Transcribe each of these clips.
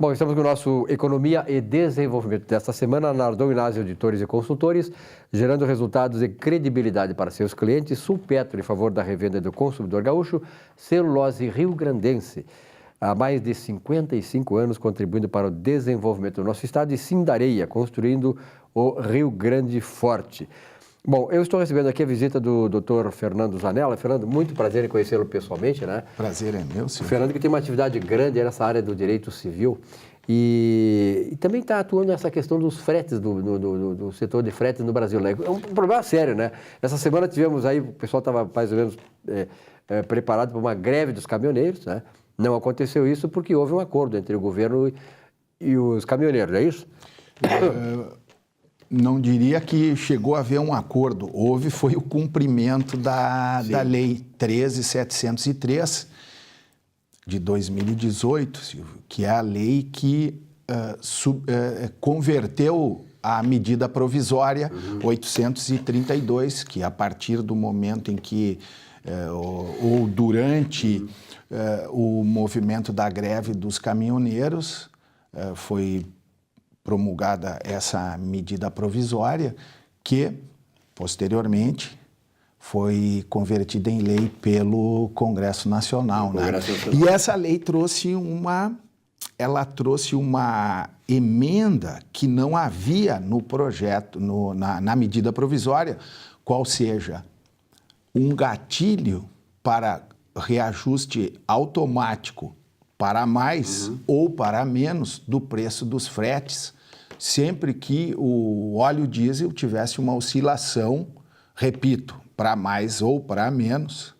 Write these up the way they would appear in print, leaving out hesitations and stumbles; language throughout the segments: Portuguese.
Bom, estamos com o nosso Economia e Desenvolvimento desta semana, Nardon Inácio Auditores e Consultores, gerando resultados e credibilidade para seus clientes. Sulpetro, em favor da revenda do consumidor gaúcho. Celulose Rio-Grandense, há mais de 55 anos contribuindo para o desenvolvimento do nosso estado. E Sindareia, construindo o Rio Grande Forte. Bom, eu estou recebendo aqui a visita do Dr. Fernando Zanella. Fernando, muito prazer em conhecê-lo pessoalmente, né? Prazer é meu, senhor. Fernando, que tem uma atividade grande nessa área do direito civil e também está atuando nessa questão dos fretes, do setor de fretes no Brasil, né? É um problema sério, né? Essa semana tivemos aí, o pessoal estava mais ou menos preparado para uma greve dos caminhoneiros, né? Não aconteceu isso porque houve um acordo entre o governo e os caminhoneiros, é isso? Não diria que chegou a haver um acordo. Foi o cumprimento da Lei 13.703 de 2018, Silvio, que é a lei que converteu a medida provisória 832, que a partir do momento em que, ou durante o movimento da greve dos caminhoneiros, foi promulgada essa medida provisória que, posteriormente, foi convertida em lei pelo Congresso Nacional, né? E essa lei trouxe uma emenda que não havia no projeto, na medida provisória, qual seja um gatilho para reajuste automático para mais ou para menos do preço dos fretes, sempre que o óleo diesel tivesse uma oscilação, repito, para mais ou para menos.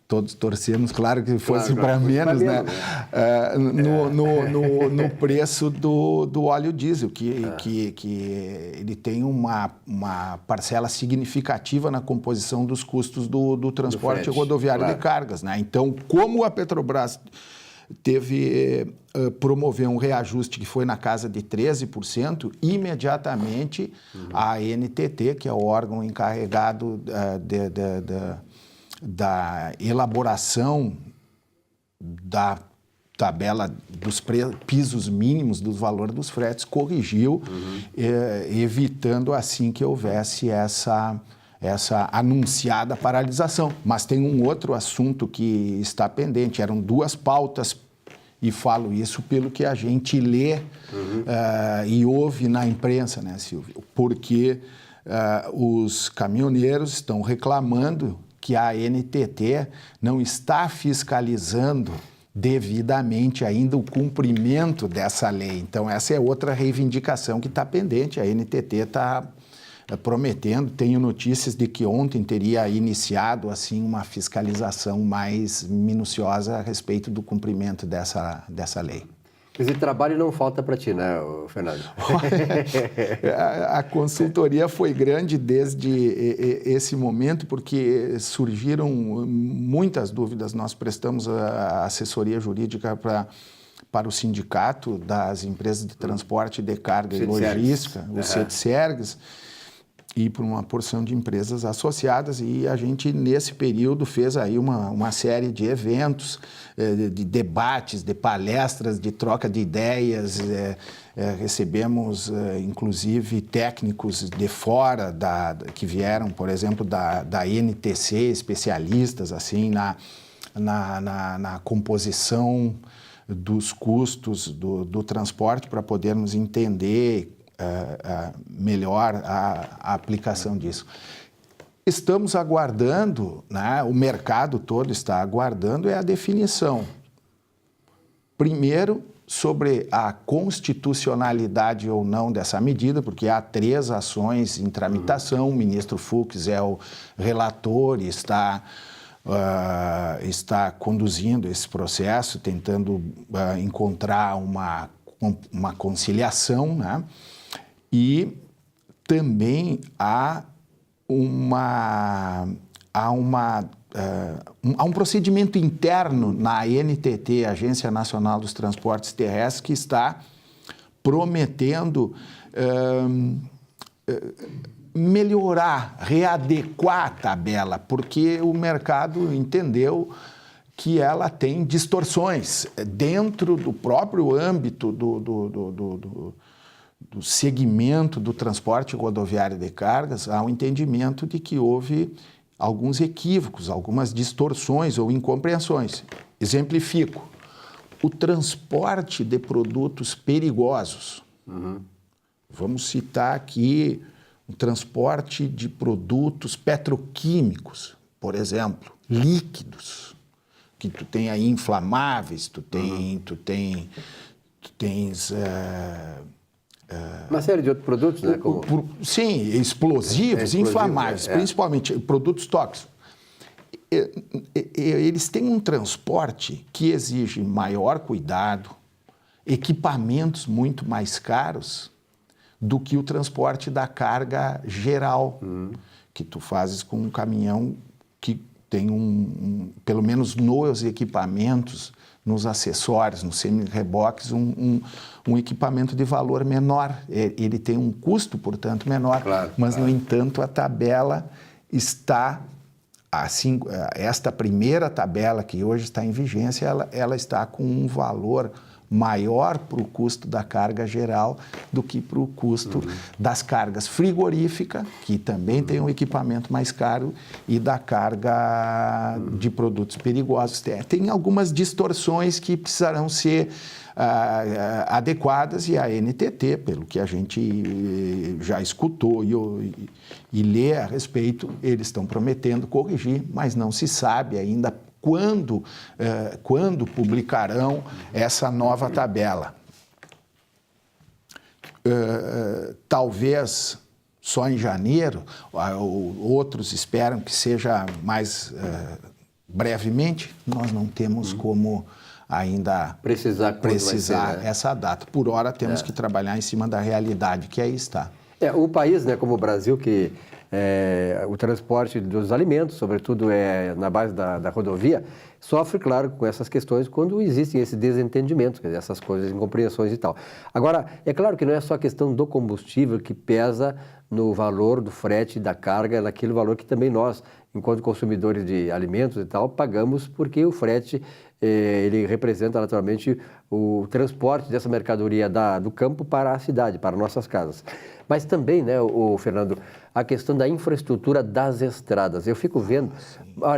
Todos torcemos, claro que fosse para menos, né? No preço do óleo diesel, que ele tem uma parcela significativa na composição dos custos do transporte rodoviário de cargas, né? Então, como a Petrobras promoveu um reajuste que foi na casa de 13%, imediatamente a ANTT, que é o órgão encarregado da elaboração da tabela dos pisos mínimos do valor dos fretes, corrigiu, evitando assim que houvesse essa anunciada paralisação. Mas tem um outro assunto que está pendente. Eram duas pautas, e falo isso pelo que a gente lê e ouve na imprensa, né, Silvio? Porque os caminhoneiros estão reclamando que a ANTT não está fiscalizando devidamente ainda o cumprimento dessa lei. Então, essa é outra reivindicação que está pendente. A ANTT está prometendo, tenho notícias de que ontem teria iniciado assim uma fiscalização mais minuciosa a respeito do cumprimento dessa lei. Quer dizer, trabalho não falta para ti, né, Fernando? A consultoria foi grande desde esse momento, porque surgiram muitas dúvidas. Nós prestamos a assessoria jurídica para o Sindicato das Empresas de Transporte de Carga e Logística, o CETSERGS, e por uma porção de empresas associadas, e a gente, nesse período, fez aí uma série de eventos, de debates, de palestras, de troca de ideias, recebemos, inclusive, técnicos de fora, que vieram, por exemplo, da NTC, especialistas, assim, na composição dos custos do transporte, para podermos entender melhor a aplicação disso. Estamos aguardando, né, o mercado todo está aguardando a definição. Primeiro, sobre a constitucionalidade ou não dessa medida, porque há 3 ações em tramitação, o ministro Fux é o relator e está conduzindo esse processo, tentando encontrar uma conciliação, né? E também há um procedimento interno na ANTT, Agência Nacional dos Transportes Terrestres, que está prometendo melhorar, readequar a tabela, porque o mercado entendeu que ela tem distorções dentro do próprio âmbito do segmento do transporte rodoviário de cargas. Há um entendimento de que houve alguns equívocos, algumas distorções ou incompreensões. Exemplifico: o transporte de produtos perigosos. Vamos citar aqui o transporte de produtos petroquímicos, por exemplo, líquidos, que tu tem aí inflamáveis, tu tens uma série de outros produtos, né? sim, explosivos, inflamáveis, principalmente produtos tóxicos. Eles têm um transporte que exige maior cuidado, equipamentos muito mais caros do que o transporte da carga geral, que tu fazes com um caminhão que tem pelo menos nos equipamentos, nos acessórios, nos semi-reboques, um equipamento de valor menor. Ele tem um custo, portanto, menor, mas, no entanto, a tabela está, assim, esta primeira tabela que hoje está em vigência, ela está com um valor maior para o custo da carga geral do que para o custo das cargas frigoríficas, que também tem um equipamento mais caro, e da carga de produtos perigosos. Tem algumas distorções que precisarão ser adequadas, e a NTT, pelo que a gente já escutou e lê a respeito, eles estão prometendo corrigir, mas não se sabe ainda quando publicarão essa nova tabela. Talvez só em janeiro, outros esperam que seja mais brevemente. Nós não temos como ainda precisar ser, essa data. Por hora, temos que trabalhar em cima da realidade, que aí está. O país, né, como o Brasil, que o transporte dos alimentos, sobretudo na base da rodovia, sofre, claro, com essas questões quando existem esses desentendimentos, quer dizer, essas coisas, incompreensões e tal. Agora, é claro que não é só a questão do combustível que pesa no valor do frete da carga, naquele valor que também nós, enquanto consumidores de alimentos e tal, pagamos, porque o frete ele representa naturalmente o transporte dessa mercadoria do campo para a cidade, para nossas casas. Mas também, né, Fernando, a questão da infraestrutura das estradas. Eu fico vendo,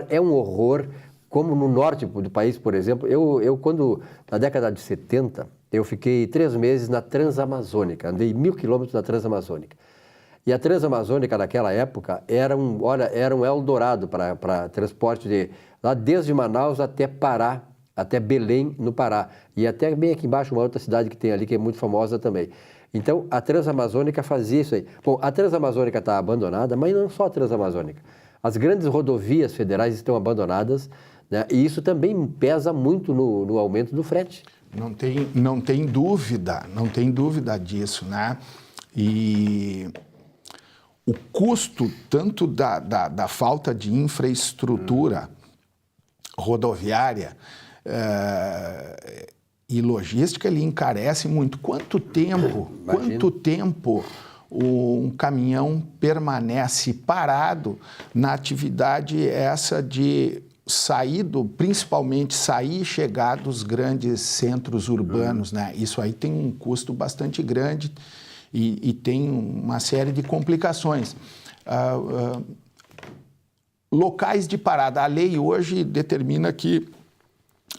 é um horror, como no norte do país, por exemplo. Eu quando, na década de 70, eu fiquei 3 meses na Transamazônica, andei 1.000 quilômetros na Transamazônica. E a Transamazônica, naquela época, era um Eldorado para transporte lá desde Manaus até Pará, até Belém, no Pará. E até bem aqui embaixo, uma outra cidade que tem ali, que é muito famosa também. Então, a Transamazônica fazia isso aí. Bom, a Transamazônica está abandonada, mas não só a Transamazônica. As grandes rodovias federais estão abandonadas, né? E isso também pesa muito no aumento do frete. Não tem dúvida disso, né? E o custo tanto da falta de infraestrutura rodoviária e logística, ele encarece muito. Quanto tempo um caminhão permanece parado na atividade essa de principalmente sair e chegar dos grandes centros urbanos, né? Isso aí tem um custo bastante grande e tem uma série de complicações. Locais de parada. A lei hoje determina que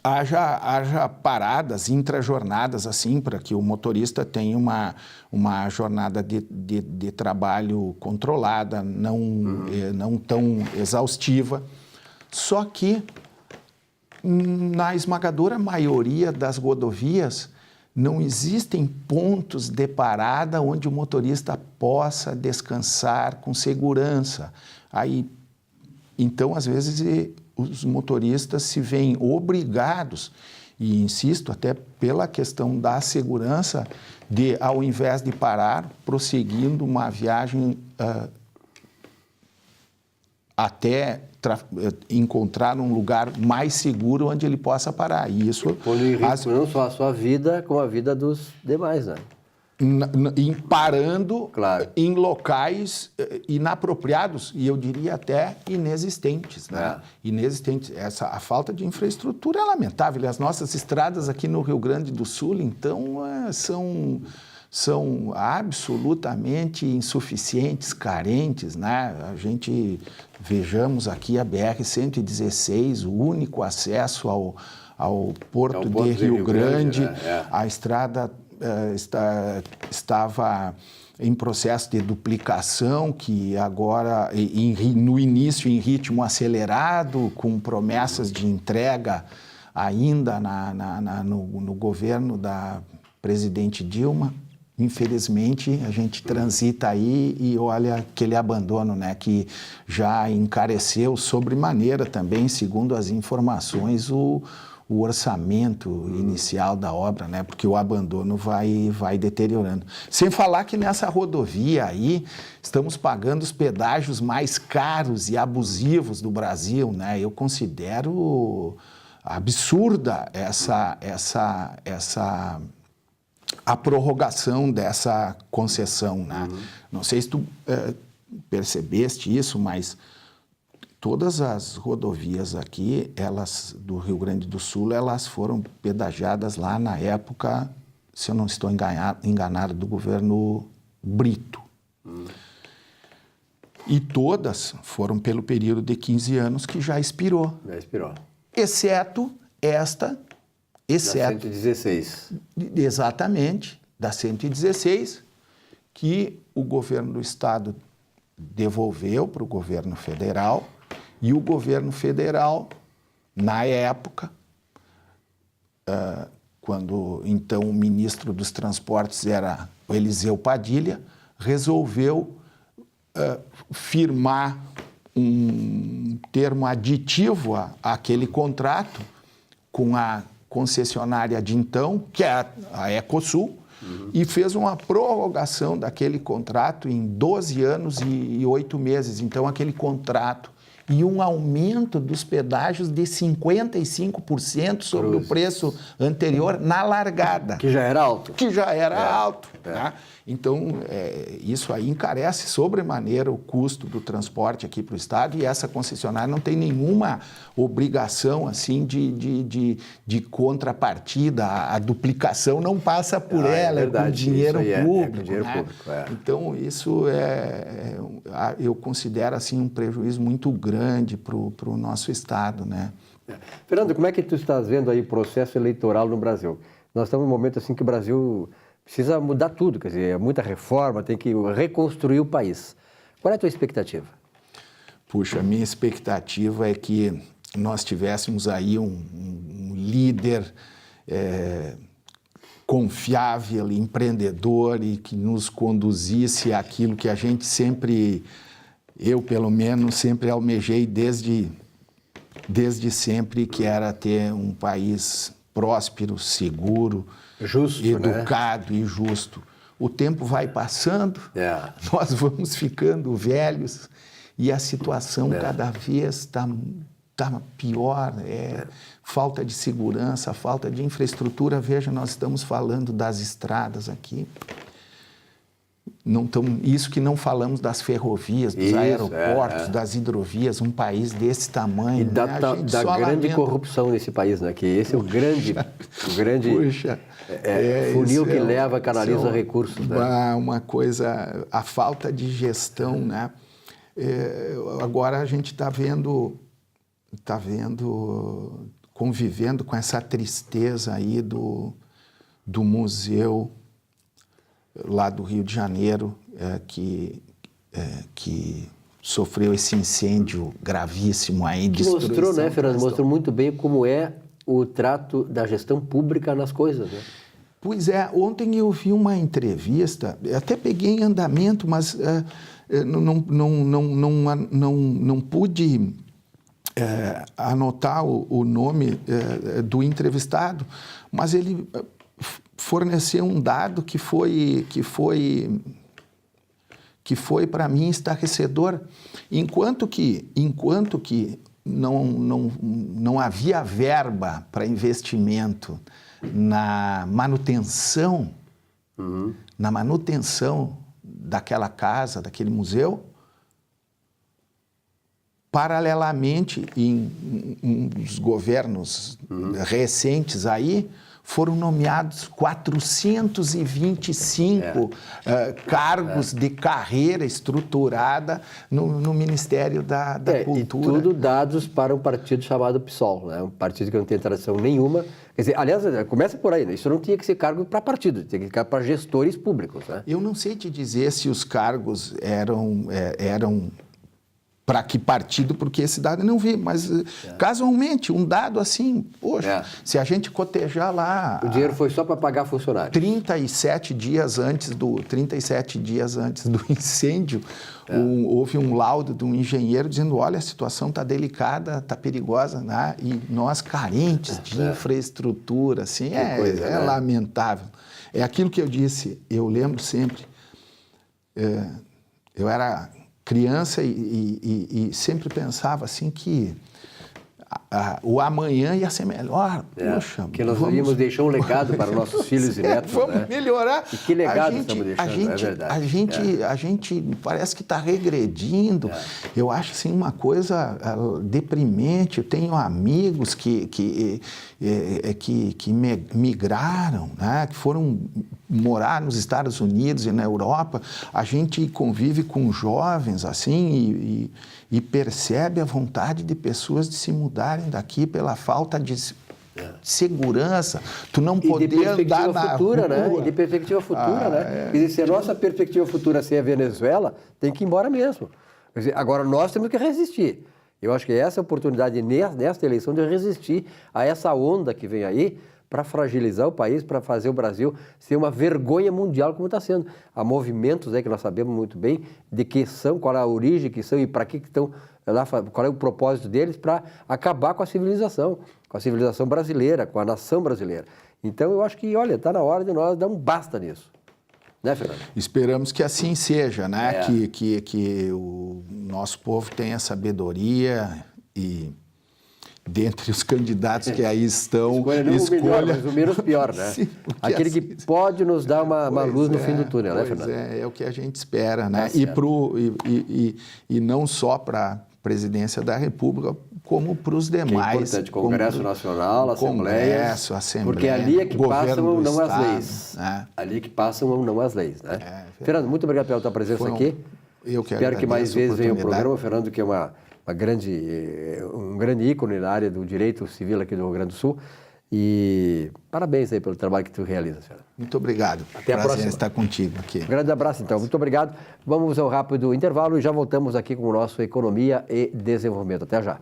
haja paradas, intrajornadas, assim, para que o motorista tenha uma jornada de trabalho controlada, não tão exaustiva. Só que, na esmagadora maioria das rodovias, não existem pontos de parada onde o motorista possa descansar com segurança. Então, às vezes, os motoristas se veem obrigados, e insisto, até pela questão da segurança, de, ao invés de parar, prosseguindo uma viagem até encontrar um lugar mais seguro onde ele possa parar. E isso pondo em risco não só a sua vida, como a vida dos demais, né? parando claro. em locais inapropriados e eu diria até inexistentes, né? Inexistentes. A falta de infraestrutura é lamentável. As nossas estradas aqui no Rio Grande do Sul, então, são absolutamente insuficientes, carentes, né? Vejamos aqui a BR-116, o único acesso ao Porto de Rio Grande, né? A estrada estava em processo de duplicação, que agora, no início, em ritmo acelerado, com promessas de entrega ainda no governo da presidente Dilma. Infelizmente, a gente transita aí e olha aquele abandono, né, que já encareceu sobremaneira também, segundo as informações, o orçamento inicial da obra, né? Porque o abandono vai deteriorando. Sem falar que nessa rodovia aí estamos pagando os pedágios mais caros e abusivos do Brasil, né? Eu considero absurda a prorrogação dessa concessão, né? Não sei se tu percebeste isso, mas todas as rodovias aqui, elas do Rio Grande do Sul, elas foram pedagiadas lá na época, se eu não estou enganado, do governo Brito. E todas foram pelo período de 15 anos que já expirou. Já expirou. Exceto esta, da 116. Exatamente, da 116, que o governo do estado devolveu para o governo federal. E o governo federal, na época, quando então o ministro dos Transportes era o Eliseu Padilha, resolveu firmar um termo aditivo àquele contrato com a concessionária de então, que é a Ecosul, e fez uma prorrogação daquele contrato em 12 anos e 8 meses. Então, aquele contrato e um aumento dos pedágios de 55% sobre o preço anterior na largada. Que já era alto. Que já era alto. Né? Então, isso aí encarece sobremaneira o custo do transporte aqui para o estado e essa concessionária não tem nenhuma obrigação assim de contrapartida. A duplicação não passa por ela, é com dinheiro público. Dinheiro né? público Então, isso eu considero assim, um prejuízo muito grande para o nosso estado. Né? Fernando, como é que tu estás vendo aí o processo eleitoral no Brasil? Nós estamos num momento assim que o Brasil precisa mudar tudo, quer dizer, é muita reforma, tem que reconstruir o país. Qual é a tua expectativa? Puxa, a minha expectativa é que nós tivéssemos aí um líder confiável, empreendedor e que nos conduzisse àquilo que a gente sempre, eu pelo menos, sempre almejei desde sempre, que era ter um país próspero, seguro, justo, educado, né? E justo. O tempo vai passando, nós vamos ficando velhos e a situação cada vez está pior. Falta de segurança, falta de infraestrutura. Veja, nós estamos falando das estradas aqui. Isso que não falamos das ferrovias, dos aeroportos, das hidrovias, um país desse tamanho. E da grande corrupção nesse país, né? Que esse é o grande Puxa, funil que leva, canaliza recursos. Né? Uma coisa, a falta de gestão, né? Agora a gente está vendo, convivendo com essa tristeza aí do museu lá do Rio de Janeiro, que sofreu esse incêndio gravíssimo aí. Mostrou, né, Fernando? Mostrou muito bem como é o trato da gestão pública nas coisas, né? Pois é, ontem eu vi uma entrevista, até peguei em andamento, mas não pude anotar o nome do entrevistado, mas ele forneceu um dado que foi para mim estarrecedor. Enquanto que não havia verba para investimento na manutenção na manutenção daquela casa, daquele museu, paralelamente, em uns governos recentes aí, foram nomeados 425 cargos de carreira estruturada no Ministério da Cultura. E tudo dados para um partido chamado PSOL, né? Um partido que não tem tradição nenhuma. Quer dizer, aliás, começa por aí, né? Isso não tinha que ser cargo para partido, tinha que ser para gestores públicos, né? Eu não sei te dizer se os cargos eram para que partido, porque esse dado não vi, mas casualmente, um dado assim, poxa, se a gente cotejar lá... O dinheiro foi só para pagar funcionários. 37 dias antes do incêndio, houve um laudo de um engenheiro dizendo, olha, a situação está delicada, está perigosa, né? E nós carentes de infraestrutura, assim, é lamentável. É aquilo que eu disse, eu lembro sempre, eu era criança e sempre pensava assim que o amanhã ia ser melhor. Poxa, que nós íamos deixar um legado para nossos filhos e netos. Vamos melhorar. E que legado estamos deixando, é verdade. A gente parece que está regredindo. Eu acho assim uma coisa deprimente. Eu tenho amigos que migraram, né? Que foram morar nos Estados Unidos e na Europa. A gente convive com jovens assim e percebe a vontade de pessoas de se mudarem daqui pela falta de segurança, tu não poder dar na futura, rua. Né? E de perspectiva futura, né? Quer dizer, se a nossa perspectiva futura ser a Venezuela, tem que ir embora mesmo. Quer dizer, agora nós temos que resistir. Eu acho que essa é a oportunidade nesta eleição de resistir a essa onda que vem aí para fragilizar o país, para fazer o Brasil ser uma vergonha mundial como está sendo. Há movimentos aí que nós sabemos muito bem de que são, qual é a origem que são e para que estão lá, qual é o propósito deles para acabar com a civilização brasileira, com a nação brasileira. Então eu acho que, olha, está na hora de nós dar um basta nisso. Né, Fernando? Esperamos que assim seja, né? Que o nosso povo tenha sabedoria e, dentre os candidatos que aí estão, escolha mas o menos pior, né? Sim, aquele assim, que pode nos dar uma luz no fim do túnel, né, Fernando? É o que a gente espera, né? E não só para a presidência da República, como para os demais. Que é importante, Congresso Nacional, Assembleia. Porque ali é que passam ou não as leis. Né? Ali é que passam ou não as leis, né? Fernando, muito obrigado pela tua presença aqui. Eu que espero que mais vezes venha o programa, Fernando, que é um grande ícone na área do direito civil aqui do Rio Grande do Sul. E parabéns aí pelo trabalho que tu realizas, Fernando. Muito obrigado. Até a próxima. Estar contigo aqui. Um grande abraço, então. Muito obrigado. Vamos a um rápido intervalo e já voltamos aqui com o nosso Economia e Desenvolvimento. Até já.